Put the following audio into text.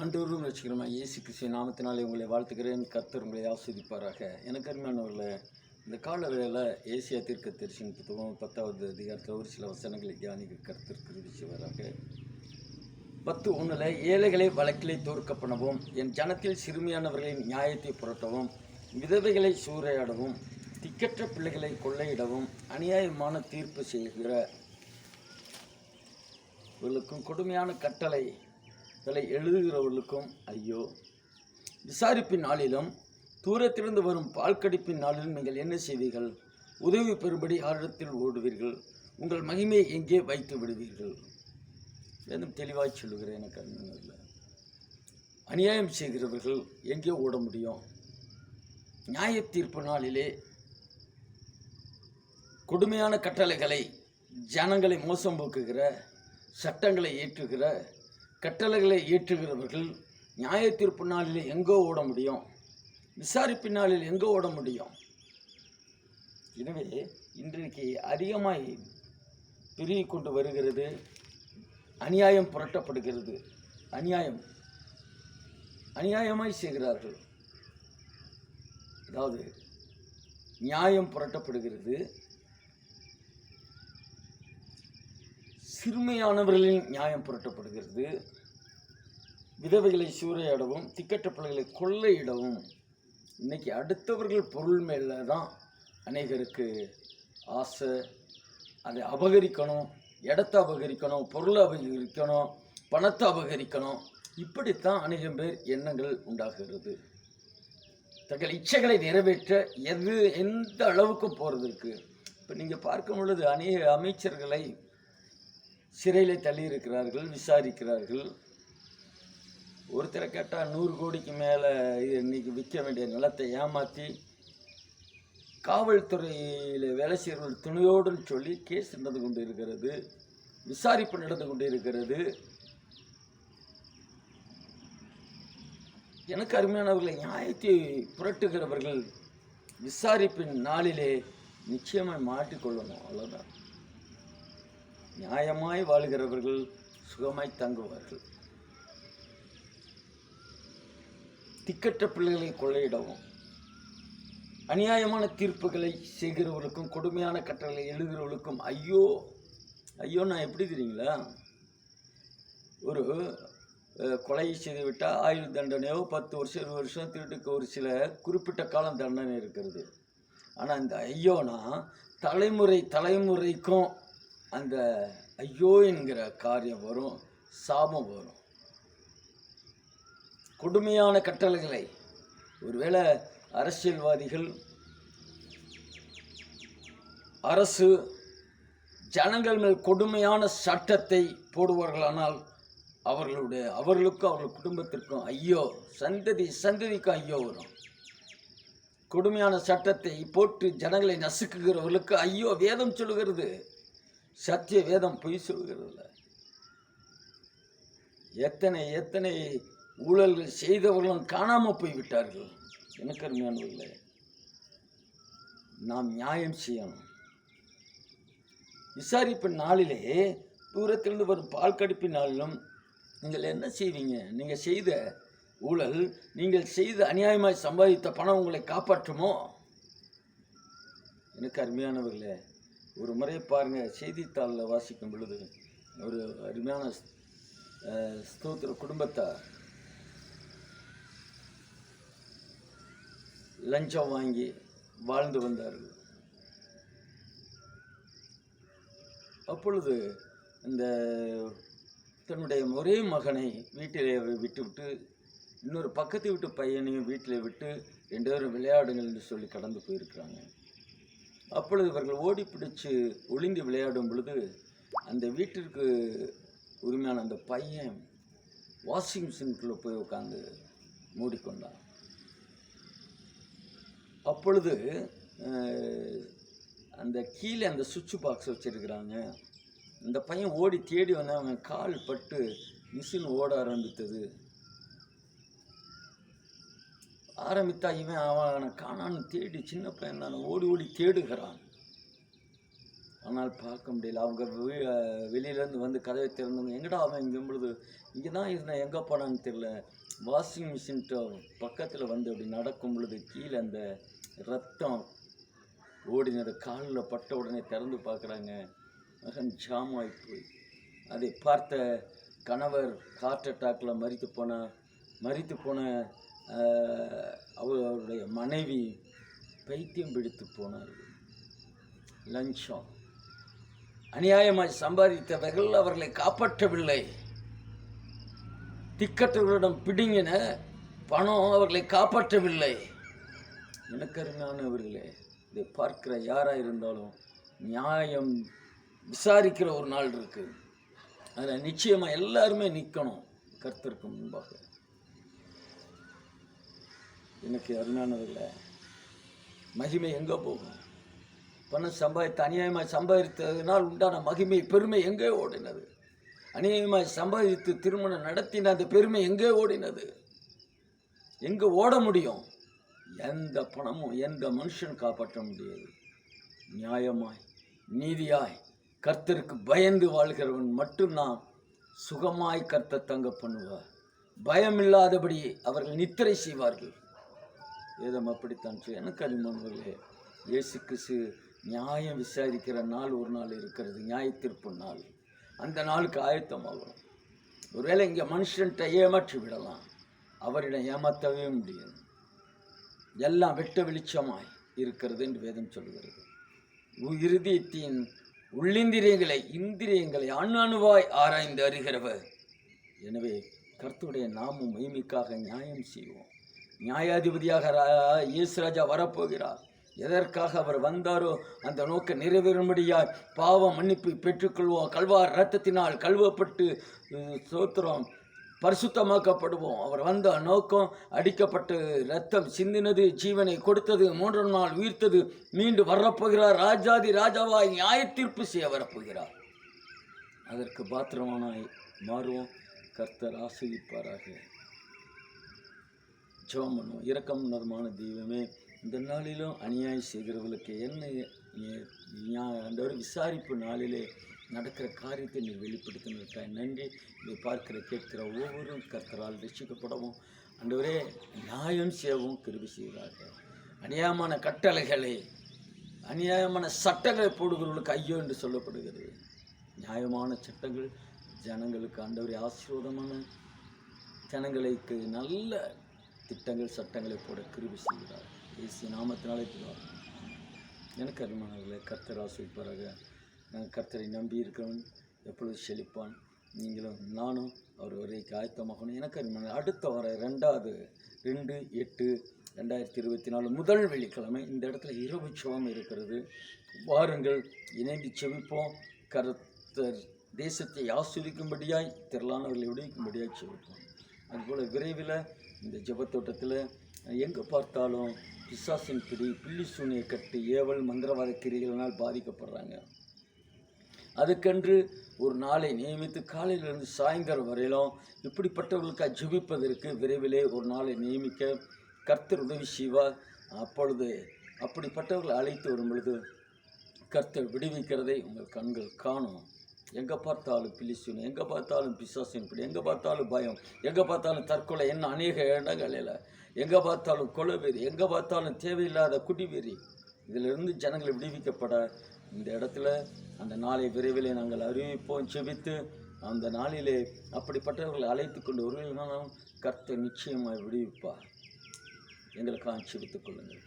ஆண்டவரும் ரசிக்கிறோம் இயேசு கிறிஸ்துவின் நாமத்தினாலே உங்களை வாழ்த்துக்கிறேன். கர்த்தர் உங்களை ஆஸ்வதிப்பாராக. எனக்கு அருமையானவர்களே, இந்த கால வேளையில் ஏசியா தீர்க்கதரிசியின் புத்தகம் 10வது அதிகாரத்தில் ஒரு சில வசனங்களை தியானிக்க கர்த்தர் கிருபை செய்வாராக. 10:1 ஏழைகளை வழக்கிலே தோற்க பண்ணவும், என் ஜனத்தில் சிறுமியானவர்களின் நியாயத்தை புரட்டவும், விதவைகளை சூறையாடவும், திக்கற்ற பிள்ளைகளை கொள்ளையிடவும், அநியாயமான தீர்ப்பு செய்கிற இவர்களுக்கும் கொடுமையான கட்டளைகளை எழுதுகிறவர்களுக்கும் ஐயோ. விசாரிப்பின் நாளிலும் தூரத்திலிருந்து வரும் பால்கடிப்பின் நாளிலும் நீங்கள் என்ன செய்வீர்கள்? உதவி பெறும்படி யாரிடத்தில் ஓடுவீர்கள்? உங்கள் மகிமையை எங்கே வைத்து விடுவீர்கள்? வேதம் தெளிவாய் சொல்லுகிறேன். எனக்கு இல்லை. அநியாயம் செய்கிறவர்கள் எங்கே ஓட முடியும்? நியாய தீர்ப்பு நாளிலே கொடுமையான கட்டளைகளை, ஜனங்களை மோசம் போக்குகிற சட்டங்களை ஏற்றுகிற கட்டளைகளை ஏற்றுகிறவர்கள் நியாய தீர்ப்பு நாளில் எங்கோ ஓட முடியும்? விசாரிப்பின் நாளில் எங்கோ ஓட முடியும்? எனவே இன்றைக்கு அதிகமாய் பெருகி கொண்டு வருகிறது. அநியாயம் புரட்டப்படுகிறது. அநியாயமாய் செய்கிறார்கள். அதாவது நியாயம் புரட்டப்படுகிறது. சிறுமையானவர்களின் நியாயம் புரட்டப்படுகிறது. விதவைகளை சூறையாடவும், திக்கற்ற பிள்ளைகளை கொள்ளையிடவும். இன்னைக்கு அடுத்தவர்கள் பொருள் மேலே தான் அநேகருக்கு ஆசை. அதை அபகரிக்கணும், இடத்தை அபகரிக்கணும், பொருளை அபகரிக்கணும், பணத்தை அபகரிக்கணும். இப்படித்தான் அநேகம் பேர் எண்ணங்கள் உண்டாகிறது. தங்கள் இச்சைகளை நிறைவேற்ற எந்த அளவுக்கு போகிறதுக்கு. இப்போ நீங்கள் பார்க்கும் பொழுது அநேக அமைச்சர்களை சிறையில் தள்ளியிருக்கிறார்கள், விசாரிக்கிறார்கள். ஒருத்தரை கேட்டால் 100 கோடிக்கு மேலே இன்றைக்கி விற்க வேண்டிய நிலத்தை ஏமாற்றி காவல்துறையில் வேலை செய்கிறவர்கள் துணையோடுன்னு சொல்லி கேஸ் நடந்து கொண்டு இருக்கிறது, விசாரிப்பு நடந்து கொண்டு இருக்கிறது. எனக்கு அருமையானவர்களை, நியாயத்தை புரட்டுகிறவர்கள் விசாரிப்பின் நாளிலே நிச்சயமாய் மாட்டிக்கொள்ளணும். அவ்வளோதான். நியாயமாய் வாழ்கிறவர்கள் சுகமாய் தங்குவார்கள். திக்கற்ற பிள்ளைகளை கொள்ளையிடவும், அநியாயமான தீர்ப்புகளை செய்கிறவர்களுக்கும், கொடுமையான கட்டளை எழுதுகிறவர்களுக்கும் ஐயோ. ஐயோ நான் எப்படி தெரியுங்களா? ஒரு கொலை செய்து விட்டால் ஆயுள் தண்டனையோ 10 வருஷம் 20 வருஷம், திருட்டுக்கு ஒரு சில குறிப்பிட்ட காலம் தண்டனை இருக்கிறது. ஆனால் இந்த ஐயோனா தலைமுறைக்கும் அந்த ஐயோ என்கிற காரியம் வரும், சாபம் வரும். கொடுமையான கட்டளைகளை, ஒருவேளை அரசியல்வாதிகள், அரசு ஜனங்கள் மேல் கொடுமையான சட்டத்தை போடுவார்களானால் அவர்களுக்கும் அவர்கள் குடும்பத்திற்கும் ஐயோ, சந்ததிக்கும் ஐயோ வரும். கொடுமையான சட்டத்தை போட்டு ஜனங்களை நசுக்குகிறவர்களுக்கு ஐயோ. வேதம் சொல்லுகிறது, சத்திய வேதம் பொய் சொல்கிறதில்ல. எத்தனை ஊழல்கள் செய்தவர்களும் காணாமல் போய்விட்டார்கள். எனக்கு அருமையானவர்களே, நாம் நியாயம் செய்யணும். விசாரிப்பின் நாளிலே தூரத்திலிருந்து வரும் பால் கடிப்பின் நாளிலும் நீங்கள் என்ன செய்வீங்க? நீங்கள் செய்த ஊழல், நீங்கள் செய்த அநியாயமாய் சம்பாதித்த பணம் உங்களை காப்பாற்றுமோ? எனக்கு அருமையானவர்களே, ஒரு முறை பாருங்கள், செய்தித்தாளில் வாசிக்கும் பொழுது ஒரு அருமையான ஸ்தோத்திர குடும்பத்தார் லஞ்சம் வாங்கி வாழ்ந்து வந்தார்கள். அப்பொழுது இந்த தன்னுடைய ஒரே மகனை வீட்டிலே விட்டுவிட்டு இன்னொரு பக்கத்து வீட்டு பையனையும் வீட்டில் விட்டு 2 பேரும் விளையாடுங்கள் என்று சொல்லி கடந்து போயிருக்கிறாங்க. அப்பொழுது இவர்கள் ஓடி பிடிச்சு ஒளிந்து விளையாடும் பொழுது அந்த வீட்டிற்கு உரிமையான அந்த பையன் வாஷிங் மிஷினுக்குள்ளே போய் உட்காந்து மூடிக்கொண்டான். அப்பொழுது அந்த கீழே அந்த சுவிட்ச் பாக்ஸ் வச்சுருக்கிறாங்க. இந்த பையன் ஓடி தேடி வந்தான். அவன் கால் பட்டு மிஷின் ஓட ஆரம்பித்தா இவன் அவனை காணான்னு தேடி, சின்ன பையன் தான், ஓடி தேடுகிறான். ஆனால் பார்க்க முடியல. அவங்க வெளியிலேருந்து வந்து கதவை திறந்தவங்க, எங்கடா அவன் இங்கே பொழுது இங்கே தான் இருந்தேன், எங்கே போனான்னு தெரியல. வாஷிங் மிஷின்ட்டு பக்கத்தில் வந்து அப்படி நடக்கும் பொழுது கீழே அந்த ரத்தம் ஓடினது காலில் பட்ட உடனே திறந்து பார்க்குறாங்க, மகன் ஜாமாய் போய். அதை பார்த்த கணவர் ஹார்ட் அட்டாக்கில் மரித்து போன அவருடைய மனைவி பைத்தியம் பிடித்து போனார்கள். லஞ்சம் அநியாயமாய் சம்பாதித்தவர்கள் அவர்களை காப்பாற்றவில்லை. திக்கற்றவர்களிடம் பிடுங்கின பணம் அவர்களை காப்பாற்றவில்லை. எனக்கு அருமையானவர்களே, இதை பார்க்கிற யாராக இருந்தாலும் நியாயம் விசாரிக்கிற ஒரு நாள் இருக்கு. அதில் நிச்சயமாக எல்லாருமே நிற்கணும் கர்த்தருக்கு முன்பாக. எனக்கு அருமையானவர்களே, மகிமை எங்கே போகும்? பணம் அநியாயமாய் சம்பாதித்ததினால் உண்டான மகிமை பெருமை எங்கே ஓடினது? அநியாயமாய் சம்பாதித்து திருமணம் நடத்தின அந்த பெருமை எங்கே ஓடினது? எங்கே ஓட முடியும்? எந்த பணமும் எந்த மனுஷன் காப்பாற்ற முடியாது. நியாயமாய் நீதியாய் கர்த்தருக்கு பயந்து வாழ்கிறவன் மட்டும்தான் சுகமாய் கர்த்தர் தங்க பண்ணுவார். பயமில்லாதபடி அவர்கள் நித்திரை செய்வார்கள். ஏதம் அப்படித்தான். எனக்கு அருமையானவர்களே, இயேசு கிறிஸ்து நியாயம் விசாரிக்கிற நாள் ஒரு நாள் இருக்கிறது, நியாய தீர்ப்பு நாள். அந்த நாளுக்கு ஆயத்தமாகணும். ஒருவேளை இங்கே மனுஷன்கிட்ட ஏமாற்றி விடலாம், அவரிடம் ஏமாற்றவே முடியாது. எல்லாம் வெட்ட வெளிச்சமாய் இருக்கிறது என்று வேதம் சொல்கிறது. இருதயத்தின் இந்திரியங்களை அணுவாய் ஆராய்ந்து அறிகிறவர். எனவே கர்த்தருடைய நாமும் மகிமைக்காக நியாயம் செய்வோம். நியாயாதிபதியாக இயேசு ராஜா வரப்போகிறார். எதற்காக அவர் வந்தாரோ அந்த நோக்கம் நிறைவேறும்படியாய் பாவ மன்னிப்பு பெற்றுக்கொள்வோம். கல்வார் இரத்தத்தினால் கழுவப்பட்டு ஸ்தோத்திரம் பரிசுத்தமாக்கப்படுவோம். அவர் வந்த நோக்கம், அடிக்கப்பட்டு இரத்தம் சிந்தினது, ஜீவனை கொடுத்தது, 3ஆம் நாள் உயிர்த்தது, மீண்டும் வரப்போகிறார். ராஜாதி ராஜாவாய் நியாய தீர்ப்பு செய்ய வரப்போகிறார். அதற்கு பாத்திரமானாய் மாறுவோம். கர்த்தர் ஆசீர்வதிப்பாராக. ஜெபம் பண்ணுவோம். இரக்கம் நர்மான தெய்வமே, இந்த நாளிலும் அநியாயம் செய்கிறவர்களுக்கு என்ன அந்த ஒரு விசாரிப்பு நாளிலே நடக்கிற காரியத்தை நீ வெளிப்படுத்தினதுக்காக நன்றி. இதை பார்க்கிற கேட்கிற ஒவ்வொருவரும் கர்த்தரால் ரட்சிக்கப்படவும் ஆண்டவரே நியாயம் செய்யவும் கிருபை செய்கிறார்கள். அநியாயமான கட்டளைகளை அநியாயமான சட்டங்களை போடுகிறவர்களுக்கு ஐயோ என்று சொல்லப்படுகிறது. நியாயமான சட்டங்கள் ஜனங்களுக்கு ஆண்டவரே ஆசீர்வாதமான ஜனங்களுக்கு நல்ல திட்டங்கள் சட்டங்களை போட கிருபை செய்கிறார். இயேசு நாமத்தினாலே பிதாவே. எனக்கு அருமையானவர்களே, கர்த்தர் ஆசீர்வதிப்பாராக. நான் கர்த்தரை நம்பி இருக்கிறவன் எப்பொழுது செழிப்பான். நீங்களும் நானும் அவர் வரைக்கு ஆயத்தமாகணும். எனக்கு அருமையான அடுத்த வாரம் 2/8/2024 முதல் வெள்ளிக்கிழமை இந்த இடத்துல இரவு ஜெபம் இருக்கிறது. வாருங்கள், இணைந்து செபிப்போம். கர்த்தர் தேசத்தை ஆஸ்வதிக்கும்படியாய் திரளானவர்களை விடுவிக்கும்படியாய் செபிப்போம். அதுபோல் விரைவில் இந்த ஜெபத்தோட்டத்தில் எங்கே பார்த்தாலும் பிசாசின் பிடி, பில்லி சூனிய கட்டு, ஏவல் மந்திரவாத கிரிகளினால் பாதிக்கப்படுறாங்க. அதுக்கென்று ஒரு நாளை நியமித்து காலையிலிருந்து சாயந்தரம் வரையிலும் இப்படிப்பட்டவர்களுக்காக ஜெபிப்பதற்கு விரைவிலே ஒரு நாளை நியமிக்க கர்த்தர் உதவி செய்வார். அப்பொழுது அப்படிப்பட்டவர்களை அழைத்து வரும் பொழுது கர்த்தர் விடுவிக்கிறதை உங்கள் கண்கள் காணும். எங்கே பார்த்தாலும் பிலிசூன், எங்கே பார்த்தாலும் பிசாசின் பிடி, எங்கே பார்த்தாலும் பயம், எங்கே பார்த்தாலும் தற்கொலை, என்ன அநேக இடங்களில் எங்கே பார்த்தாலும் கொலைவெறி, எங்கே பார்த்தாலும் தேவையில்லாத குடிவெறி, இதிலிருந்து ஜனங்களை விடுவிக்கப்பட இந்த இடத்துல அந்த நாளை விரைவிலே நாங்கள் அறிவிப்போம். செபித்து அந்த நாளிலே அப்படிப்பட்டவர்களை அழைத்து கொண்டு வருவீர்களானால் கர்த்தர் நிச்சயமாக விடுவிப்பார். எங்களுக்காக செபித்துக் கொள்ளுங்கள்.